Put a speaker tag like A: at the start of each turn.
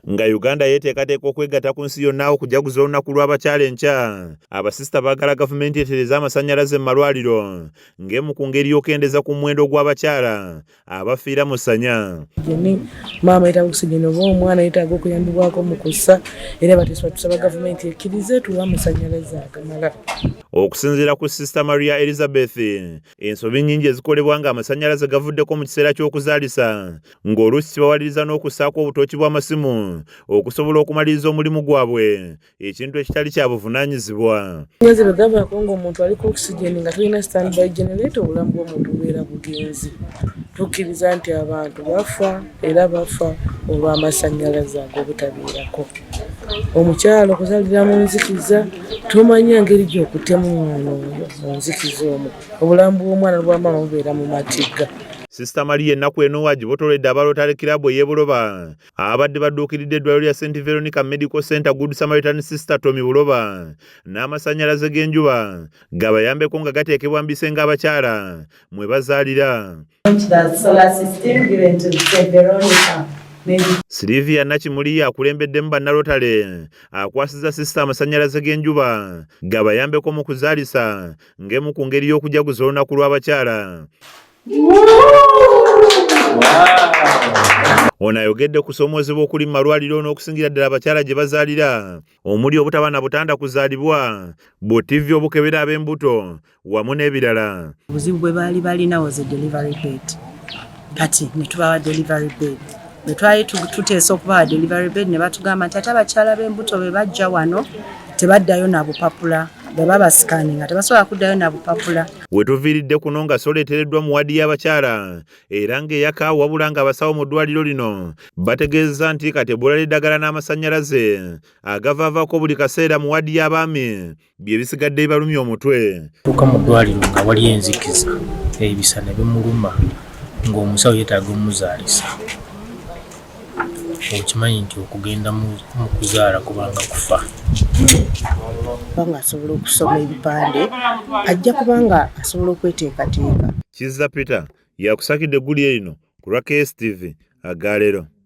A: Nga Uganda yeteekateeka okwegatta ku nsi yonna okujaguza olunaku lw'abakyala enkya, abasisita baagala gavumenti etereze amasannyalaze mu malwaliro ng'emu ku ngeri y'okendeza ku muwendo gw'abakyala abafiira mu ssanya.
B: Maama yeetaaga okisigeni oba omwana yeetaaga okuyambibwako mu kussa, era tusaba gavumenti ekkirize tuwe amasannyalaze agamala.
A: Okusinziira ku Sisita Maria Elizabeth, ensobi nnyingi ezikolebwa nga amasannyalaze gavuddeko mu kiseera ky'okuzaalisa, ng'oluusi kibawaliriza n'okussaako obutooki bw'amasimu okusobola okumaliriza omulimu gwabwe, ekintu ekitali kya buvunaanyizibwa.
B: Nnyeze bwe gavaako ng'omuntu aliko okisigeni nga tulina standby generator, obulamu bw'omuntu bubeera bugenzi. Tukkiriza nti abantu bafa era bafa olw'amasannyalaze ag'obutabeerako. Omukyala okuzaalira mu nzikiza, tumanya ngeri gy'okuttemu omwana oyo mu nzikiza omwo, obulamu bw'omwana bw'amaama bubeera mu matigga.
A: Sisita Maria ennaku eno wagibotoledde aba Rotary Club ey'Ebuloba abadde badduukiridde eddwaliro lya St. Veronica Medical Center Good Samaritan Sister Tommy Buloba n'amasannyalaze g'enjuba gabayambeko nga gateekebwa mu bisenge abakyala mwe bazaalira. Sylvia Nakimuli akulembeddemu bannarotale akwasizza sisita amasannyalaze g'enjuba gabayambeko mu kuzaalisa ng'emu ku ngeri y'okujaguza olunaku lw'abakyala. Ono ayogedde ku somoozebwa okuli mu malwaliro n'okusingira ddala abakyala gye bazaalira omuli obutaba na butanda kuzaalibwa, buttivvi obukebera ab'embuto wamu n'ebirala.
C: Obuzibu bwe baali balinawo ze delivery bed, kati ne tubawa delivery bed. Bwe twali tuteesa okubawa delivery bed ne batugamba nti ate abakyala b'embuto be bajja wano tebaddayo na bupapula, baba basikaninga tebasobola kuddayo na bupapula.
A: We tuviiridde kuno nga Solo eteereddwa mu wadi y'abakyala era ng'eyaka wabula nga abasawo mu ddwaliro lino bategeeza nti kati ebbula ly'eddagala n'amasannyalaze agavaavaako buli kaseera mu wadi y'abaami bye bisigadde bibalumya omutwe.
D: Tuuka mu ddwaliro nga wali enzikiza, ebisa ne bimuluma ng'omusawo yeetaaga omuzaalisa. Okimanyi nti okugenda mu kuzaala kubanga kufa.
C: Kubanga asobola okusoma ebipande ajja kubanga asobola okweteekateeka.
A: Kizza Peter yakusakidde eggulire lino ku lwa KSTV Agaalero.